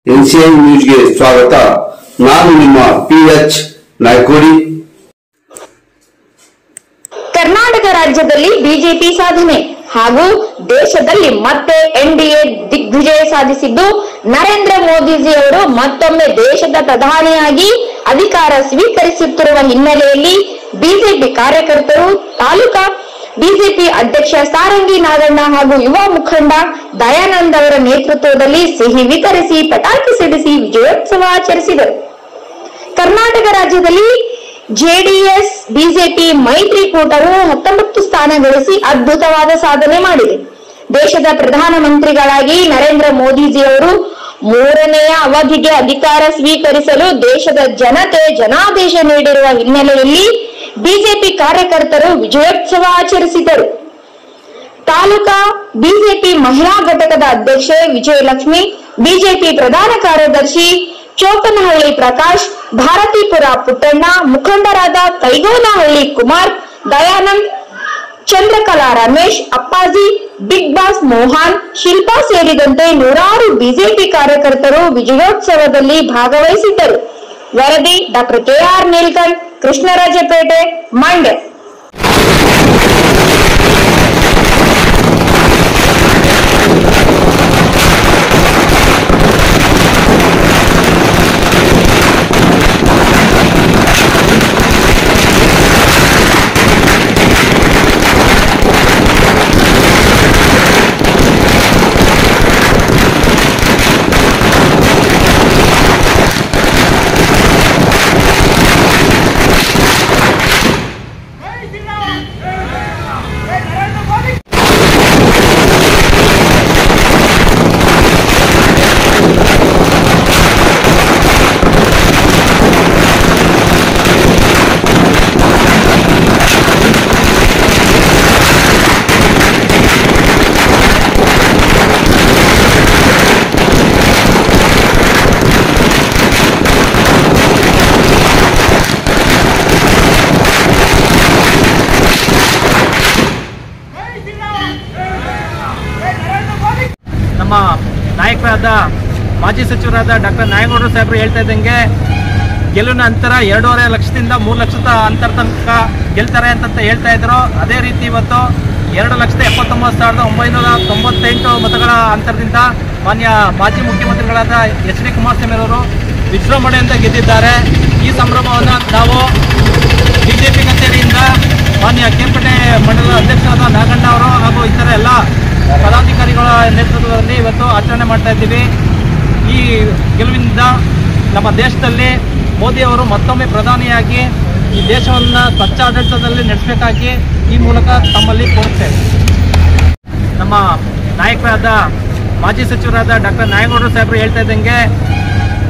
ಎನ್ಸಿಎನ್ ನ್ಯೂಸ್ಗೆ ಸ್ವಾಗತ. ನಾನು ನಿಮ್ಮ PH ನಾಯ್ಕೋಡಿ. ಕರ್ನಾಟಕ ರಾಜ್ಯದಲ್ಲಿ ಬಿಜೆಪಿ ಸಾಧನೆ ಹಾಗೂ ದೇಶದಲ್ಲಿ ಮತ್ತೆ NDA ದಿಗ್ವಿಜಯ ಸಾಧಿಸಿದ್ದು ನರೇಂದ್ರ ಮೋದಿಜಿ ಅವರು ಮತ್ತೊಮ್ಮೆ ದೇಶದ ಪ್ರಧಾನಿಯಾಗಿ ಅಧಿಕಾರ ಸ್ವೀಕರಿಸುತ್ತಿರುವ ಹಿನ್ನೆಲೆಯಲ್ಲಿ ಬಿಜೆಪಿ ಕಾರ್ಯಕರ್ತರು ತಾಲೂಕಾ ಬಿಜೆಪಿ ಅಧ್ಯಕ್ಷ ಸಾರಂಗಿ ನಾಗಣ್ಣ ಹಾಗೂ ಯುವ ಮುಖಂಡ ದಯಾನಂದ್ ಅವರ ನೇತೃತ್ವದಲ್ಲಿ ಸಿಹಿ ವಿತರಿಸಿ ಪಟಾಕಿ ಸಿಡಿಸಿ ವಿಜಯೋತ್ಸವ ಆಚರಿಸಿದರು. ಕರ್ನಾಟಕ ರಾಜ್ಯದಲ್ಲಿ ಜೆಡಿಎಸ್ ಬಿಜೆಪಿ ಮೈತ್ರಿಕೂಟವು 19 ಸ್ಥಾನ ಗಳಿಸಿ ಅದ್ಭುತವಾದ ಸಾಧನೆ ಮಾಡಿದೆ. ದೇಶದ ಪ್ರಧಾನಮಂತ್ರಿಗಳಾಗಿ ನರೇಂದ್ರ ಮೋದಿಜಿ ಅವರು 3ನೆಯ ಅವಧಿಗೆ ಅಧಿಕಾರ ಸ್ವೀಕರಿಸಲು ದೇಶದ ಜನತೆ ಜನಾದೇಶ ನೀಡಿರುವ ಹಿನ್ನೆಲೆಯಲ್ಲಿ ಬಿಜೆಪಿ ಕಾರ್ಯಕರ್ತರು ವಿಜಯೋತ್ಸವ ಆಚರಿಸಿದರು. ತಾಲೂಕಾ ಬಿಜೆಪಿ ಮಹಿಳಾ ಘಟಕದ ಅಧ್ಯಕ್ಷೆ ವಿಜಯಲಕ್ಷ್ಮಿ, ಬಿಜೆಪಿ ಪ್ರಧಾನ ಕಾರ್ಯದರ್ಶಿ ಚೋಕನಹಳ್ಳಿ ಪ್ರಕಾಶ್, ಭಾರತೀಪುರ ಪುಟ್ಟಣ್ಣ, ಮುಖಂಡರಾದ ಕೈಗೋನಹಳ್ಳಿ ಕುಮಾರ್, ದಯಾನಂದ್, ಚಂದ್ರಕಲಾ ರಮೇಶ್, ಅಪ್ಪಾಜಿ, ಬಿಗ್ ಬಾಸ್ ಮೋಹನ್, ಶಿಲ್ಪಾ ಸೇರಿದಂತೆ ನೂರಾರು ಬಿಜೆಪಿ ಕಾರ್ಯಕರ್ತರು ವಿಜಯೋತ್ಸವದಲ್ಲಿ ಭಾಗವಹಿಸಿದ್ದರು. ವರದಿ ಡಾಕ್ಟರ್ KR ನೀಲ್ಕಂಠ್, ಕೃಷ್ಣರಾಜಪೇಟೆ, ಮಂಡ್ಯ. ನಮ್ಮ ನಾಯಕರಾದ ಮಾಜಿ ಸಚಿವರಾದ ಡಾಕ್ಟರ್ ನಾಯಗೌಡರು ಸಾಹೇಬರು ಹೇಳ್ತಾ ಇದ್ದಂಗೆ ಗೆಲುವಿನ ಅಂತರ 2.5 ಲಕ್ಷದಿಂದ 3 ಲಕ್ಷದ ಅಂತರ ತನಕ ಗೆಲ್ತಾರೆ ಅಂತ ಹೇಳ್ತಾ ಇದ್ರು. ಅದೇ ರೀತಿ ಇವತ್ತು 2,79,998 ಮತಗಳ ಅಂತರದಿಂದ ಮಾನ್ಯ ಮಾಜಿ ಮುಖ್ಯಮಂತ್ರಿಗಳಾದ HD ಕುಮಾರಸ್ವಾಮಿ ಅವರು ವಿಜೃಂಭಣೆಯಿಂದ ಗೆದ್ದಿದ್ದಾರೆ. ಈ ಸಂಭ್ರಮವನ್ನು ನಾವು ಬಿಜೆಪಿ ಕಚೇರಿಯಿಂದ ಮಾನ್ಯ ಕೇರ್ಪೇಟೆ ಮಂಡಲದ ಅಧ್ಯಕ್ಷರಾದ ನಾಗಣ್ಣ ಅವರು ಹಾಗೂ ಇತರ ಎಲ್ಲ ಪದಾಧಿಕಾರಿಗಳ ನೇತೃತ್ವದಲ್ಲಿ ಇವತ್ತು ಆಚರಣೆ ಮಾಡ್ತಾ ಇದ್ದೀವಿ. ಈ ಗೆಲುವಿನಿಂದ ನಮ್ಮ ದೇಶದಲ್ಲಿ ಮೋದಿ ಅವರು ಮತ್ತೊಮ್ಮೆ ಪ್ರಧಾನಿಯಾಗಿ ಈ ದೇಶವನ್ನು ಸ್ವಚ್ಛ ಆಡಳಿತದಲ್ಲಿ ನಡೆಸಬೇಕಾಗಿ ಈ ಮೂಲಕ ತಮ್ಮಲ್ಲಿ ಕೋರುತ್ತೇವೆ. ನಮ್ಮ ನಾಯಕರಾದ ಮಾಜಿ ಸಚಿವರಾದ ಡಾಕ್ಟರ್ ನಾಯಗೌಡರು ಸಾಹೇಬರು ಹೇಳ್ತಾ ಇದ್ದಂಗೆ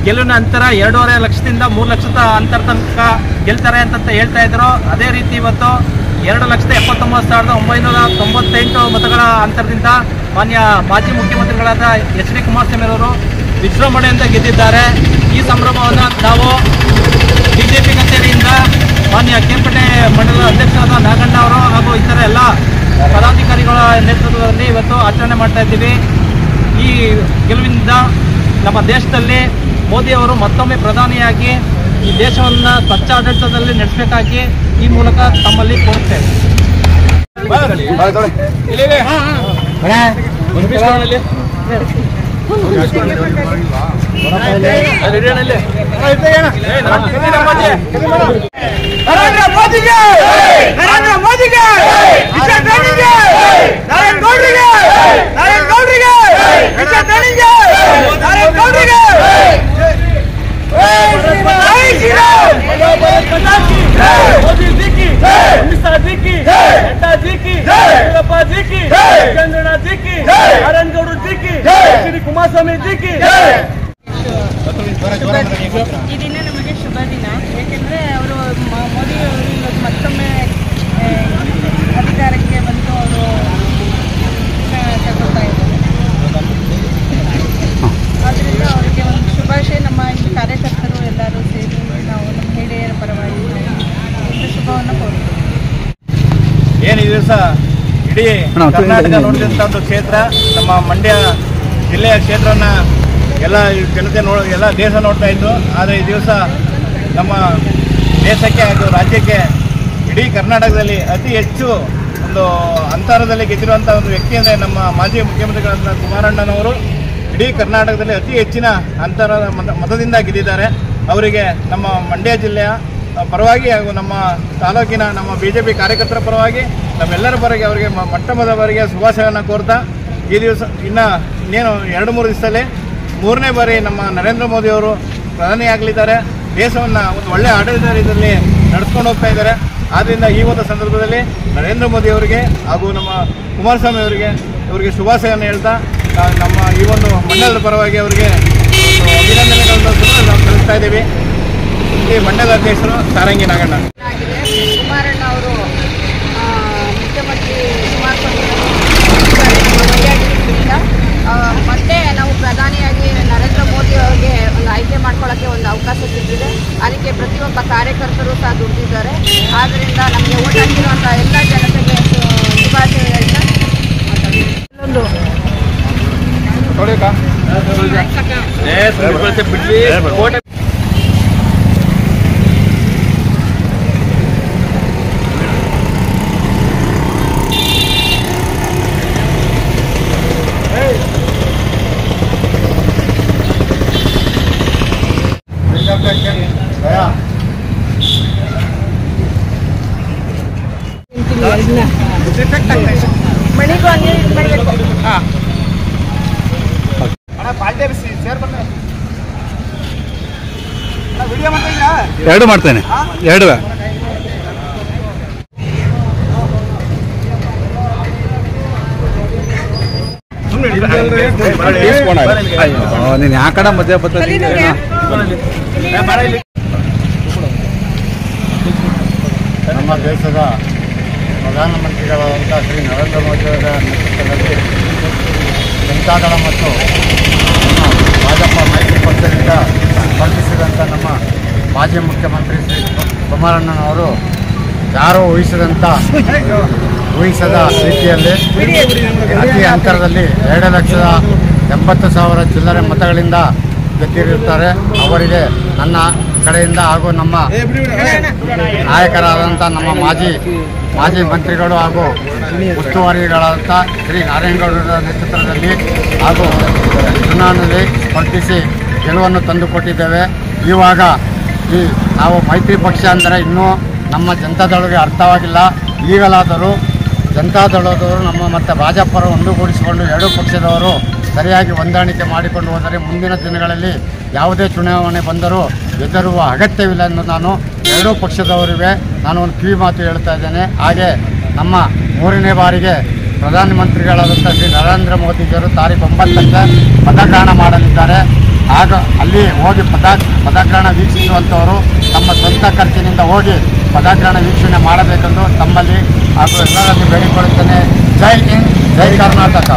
ಗೆಲುವಿನ ಅಂತರ 2.5 ಲಕ್ಷದಿಂದ 3 ಲಕ್ಷದ ಅಂತರ ತನಕ ಗೆಲ್ತಾರೆ ಅಂತ ಹೇಳ್ತಾ ಇದ್ರು. ಅದೇ ರೀತಿ ಇವತ್ತು 2,79,998 ಮತಗಳ ಅಂತರದಿಂದ ಮಾನ್ಯ ಮಾಜಿ ಮುಖ್ಯಮಂತ್ರಿಗಳಾದ HD ಕುಮಾರಸ್ವಾಮಿ ಅವರು ವಿಜೃಂಭಣೆಯಿಂದ ಗೆದ್ದಿದ್ದಾರೆ. ಈ ಸಂಭ್ರಮವನ್ನು ನಾವು ಬಿಜೆಪಿ ಕಚೇರಿಯಿಂದ ಮಾನ್ಯ ಕೇರ್ಪೇಟೆ ಮಂಡಲದ ಅಧ್ಯಕ್ಷರಾದ ನಾಗಣ್ಣ ಅವರು ಹಾಗೂ ಇತರ ಎಲ್ಲ ಪದಾಧಿಕಾರಿಗಳ ನೇತೃತ್ವದಲ್ಲಿ ಇವತ್ತು ಆಚರಣೆ ಮಾಡ್ತಾ ಇದ್ದೀವಿ. ಈ ಗೆಲುವಿನಿಂದ ನಮ್ಮ ದೇಶದಲ್ಲಿ ಮೋದಿ ಅವರು ಮತ್ತೊಮ್ಮೆ ಪ್ರಧಾನಿಯಾಗಿ ಈ ದೇಶವನ್ನು ಸ್ವಚ್ಛ ಆಡಳಿತದಲ್ಲಿ ನಡೆಸಬೇಕಾಗಿ ಈ ಮೂಲಕ ತಮ್ಮಲ್ಲಿ ಕೋರುತ್ತೇವೆ. ನರೇಂದ್ರ ಮೋದಿಗೆ, ನರೇಂದ್ರ ಮೋದಿಗೆ, ನರೇಂದ್ರ ಗೌಡ್ರಿಗೆ, ನರೇಂದ್ರ ಗೌಡ್ರಿಗೆ, ನರೇಂದ್ರ ಗೌಡ್ರಿಗೆ, मोदी जी की, अमित शाह जी की, नड्डा जी की, येडियुरप्पा जी की, चंद्रना जी की, नारायण गौड़ जी की, श्री ಕುಮಾರಸ್ವಾಮಿ जी की. ಈ ದಿನ ನಮಗೆ ಶುಭ ದಿನ. ಏಕೆಂದರೆ ಅವರು ಮೋದಿ ಅವರು ಇವತ್ತು ಮತ್ತೊಮ್ಮೆ ಅಧಿಕಾರಕ್ಕೆ ಬಂದು ಅವರು ತಗೊಳ್ತಾ ಇದ್ದಾರೆ. ಆದ್ದರಿಂದ ಅವರಿಗೆ ಒಂದು ಶುಭಾಶಯ. ನಮ್ಮ ಇಲ್ಲಿ ಕಾರ್ಯಕರ್ತರು ಎಲ್ಲರೂ ಸೇರಿ ನಾವು ನಮ್ಮ ಮಹಿಳೆಯರ ಪರವಾಗಿ ಒಂದು ಶುಭವನ್ನು ಕೋರುತ್ತೇವೆ. ಏನು ಈ ದಿವಸ ಇಡೀ ಕರ್ನಾಟಕ ನೋಡಿದಂಥ ಒಂದು ಕ್ಷೇತ್ರ ನಮ್ಮ ಮಂಡ್ಯ ಜಿಲ್ಲೆಯ ಕ್ಷೇತ್ರವನ್ನು ಎಲ್ಲ ಜನತೆ ಎಲ್ಲ ದೇಶ ನೋಡ್ತಾ ಇತ್ತು. ಆದರೆ ಈ ದಿವಸ ನಮ್ಮ ದೇಶಕ್ಕೆ ಹಾಗೂ ರಾಜ್ಯಕ್ಕೆ ಇಡೀ ಕರ್ನಾಟಕದಲ್ಲಿ ಅತಿ ಹೆಚ್ಚು ಒಂದು ಅಂತರದಲ್ಲಿ ಗೆದ್ದಿರುವಂಥ ಒಂದು ವ್ಯಕ್ತಿ ಅಂದರೆ ನಮ್ಮ ಮಾಜಿ ಮುಖ್ಯಮಂತ್ರಿಗಳಾದ ಕುಮಾರಣ್ಣನವರು ಇಡೀ ಕರ್ನಾಟಕದಲ್ಲಿ ಅತಿ ಹೆಚ್ಚಿನ ಅಂತರದ ಮತದಿಂದ ಗೆದ್ದಿದ್ದಾರೆ. ಅವರಿಗೆ ನಮ್ಮ ಮಂಡ್ಯ ಜಿಲ್ಲೆಯ ಪರವಾಗಿ ಹಾಗೂ ನಮ್ಮ ತಾಲೂಕಿನ ನಮ್ಮ BJP ಕಾರ್ಯಕರ್ತರ ಪರವಾಗಿ ನಮ್ಮೆಲ್ಲರ ಪರವಾಗಿ ಅವರಿಗೆ ಮೊಟ್ಟಮೊದಲ ಬಾರಿಗೆ ಶುಭಾಶಯವನ್ನು ಕೋರ್ತಾ ಈ ದಿವಸ ಇನ್ನೇನು 2-3 ದಿವಸದಲ್ಲಿ 3ನೇ ಬಾರಿ ನಮ್ಮ ನರೇಂದ್ರ ಮೋದಿ ಅವರು ಪ್ರಧಾನಿಯಾಗಲಿದ್ದಾರೆ. ದೇಶವನ್ನು ಒಂದು ಒಳ್ಳೆಯ ಆಡಳಿತ ರೀತಿಯಲ್ಲಿ ನಡೆಸ್ಕೊಂಡು ಹೋಗ್ತಾ ಇದ್ದಾರೆ. ಆದ್ದರಿಂದ ಈ ಒಂದು ಸಂದರ್ಭದಲ್ಲಿ ನರೇಂದ್ರ ಮೋದಿ ಅವರಿಗೆ ಹಾಗೂ ನಮ್ಮ ಕುಮಾರಸ್ವಾಮಿ ಇವರಿಗೆ ಶುಭಾಶಯವನ್ನು ಹೇಳ್ತಾ ನಮ್ಮ ಈ ಒಂದು ಮಂಡಲದ ಪರವಾಗಿ ಅವರಿಗೆ ಅಭಿನಂದನೆಗಳನ್ನು ನಾವು ತಿಳಿಸ್ತಾ ಇದ್ದೀವಿ. ಈ ಮಂಡಲದ ಅಧ್ಯಕ್ಷರು ಸಾರಂಗಿ ನಾಗಣ್ಣ. ಕುಮಾರಣ್ಣ ಅವರು ಮುಖ್ಯಮಂತ್ರಿ ಕುಮಾರಸ್ವಾಮಿ ಮತ್ತೆ ನಾವು ಪ್ರಧಾನಿಯಾಗಿ ನರೇಂದ್ರ ಮೋದಿ ಅವರಿಗೆ ಒಂದು ಆಯ್ಕೆ ಮಾಡ್ಕೊಳ್ಳೋಕ್ಕೆ ಒಂದು ಅವಕಾಶ ಸಿಕ್ಕಿದೆ. ಅದಕ್ಕೆ ಪ್ರತಿಯೊಬ್ಬ ಕಾರ್ಯಕರ್ತರು ಸಹ ದುಡಿದಿದ್ದಾರೆ. ಆದ್ದರಿಂದ ನಮಗೆ ಓಟ್ ಹಾಕಿರುವಂಥ ಎಲ್ಲ ಜನತೆಗೆ ಶುಭಾಶಯ ಹೇಳ್ತಾ ಮಣಿಗೂ ಹಂಗೆ ಮಾಡಬೇಕು. ಎರಡು ಮಾಡ್ತೇನೆ, ಎರಡು ನೀನು ಯಾ ಕಡೆ ಮಧ್ಯ ಬರ್ತೀನಿ. ನಮ್ಮ ದೇಶದ ಪ್ರಧಾನಮಂತ್ರಿಗಳಾದಂಥ ಶ್ರೀ ನರೇಂದ್ರ ಮೋದಿಯವರ ನೇತೃತ್ವದಲ್ಲಿ ಜನತಾದಳ ಮತ್ತು ಭಾಜಪ ಮೈತ್ರಿ ಪಕ್ಷದಿಂದ ಸ್ಪರ್ಧಿಸಿದಂಥ ನಮ್ಮ ಮಾಜಿ ಮುಖ್ಯಮಂತ್ರಿ ಶ್ರೀ ಕುಮಾರಣ್ಣನವರು ಯಾರೂ ಊಹಿಸದ ರೀತಿಯಲ್ಲಿ ಅತಿ ಅಂತರದಲ್ಲಿ 2,80,000 ಚಿಲ್ಲರೆ ಮತಗಳಿಂದ ಗೆದ್ದಿರುತ್ತಾರೆ. ಅವರಿಗೆ ನನ್ನ ಕಡೆಯಿಂದ ಹಾಗೂ ನಮ್ಮ ನಾಯಕರಾದಂಥ ನಮ್ಮ ಮಾಜಿ ಮಂತ್ರಿಗಳು ಹಾಗೂ ಉಸ್ತುವಾರಿಗಳಾದಂಥ ಶ್ರೀ ನಾರಾಯಣಗೌಡರ ನೇತೃತ್ವದಲ್ಲಿ ಹಾಗೂ ಚುನಾವಣೆಯಲ್ಲಿ ಸ್ಪರ್ಧಿಸಿ ಗೆಲುವನ್ನು ತಂದುಕೊಟ್ಟಿದ್ದೇವೆ. ಇವಾಗ ನಾವು ಮೈತ್ರಿ ಪಕ್ಷ ಅಂದರೆ ಇನ್ನೂ ನಮ್ಮ ಜನತಾದಳಗೆ ಅರ್ಥವಾಗಿಲ್ಲ. ಈಗಲಾದರೂ ಜನತಾದಳದವರು ನಮ್ಮ ಮತ್ತು ಭಾಜಪರು ಒಂದುಗೂಡಿಸಿಕೊಂಡು ಎರಡೂ ಪಕ್ಷದವರು ಸರಿಯಾಗಿ ಹೊಂದಾಣಿಕೆ ಮಾಡಿಕೊಂಡು ಹೋದರೆ ಮುಂದಿನ ದಿನಗಳಲ್ಲಿ ಯಾವುದೇ ಚುನಾವಣೆ ಬಂದರೂ ಹೆದರುವ ಅಗತ್ಯವಿಲ್ಲ ಎಂದು ನಾನು ಎರಡೂ ಪಕ್ಷದವರಿಗೆ ನಾನು ಒಂದು ಕಿವಿ ಮಾತು ಹೇಳ್ತಾ ಇದ್ದೇನೆ. ಹಾಗೆ ನಮ್ಮ 3ನೇ ಬಾರಿಗೆ ಪ್ರಧಾನಮಂತ್ರಿಗಳಾದಂಥ ಶ್ರೀ ನರೇಂದ್ರ ಮೋದಿಜಿಯವರು ತಾರೀಖು 9ಕ್ಕೆ ಪದಗ್ರಹಣ ಮಾಡಲಿದ್ದಾರೆ. ಆಗ ಅಲ್ಲಿ ಹೋಗಿ ಪದಗ್ರಹಣ ವೀಕ್ಷಿಸುವಂಥವರು ತಮ್ಮ ಸ್ವಂತ ಖರ್ಚಿನಿಂದ ಹೋಗಿ ಪದಗ್ರಹಣ ವೀಕ್ಷಣೆ ಮಾಡಬೇಕೆಂದು ತಮ್ಮಲ್ಲಿ ಹಾಗೂ ಎಲ್ಲರಲ್ಲಿ ಬೇಡಿಕೊಳ್ಳುತ್ತೇನೆ. ಜೈ ಹಿಂದ್, ಜೈ ಕರ್ನಾಟಕ.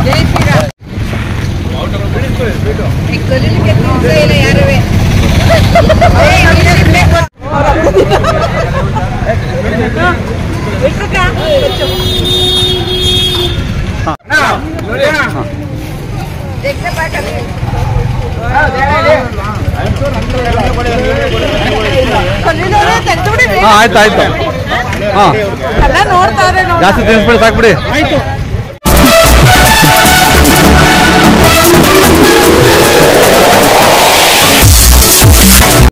ಆಯ್ತು. ಹಾಂ, ಜಾಸ್ತಿ ತಿನ್ಸ್ಬಿಡಿ, ಸಾಕ್ಬಿಡಿ.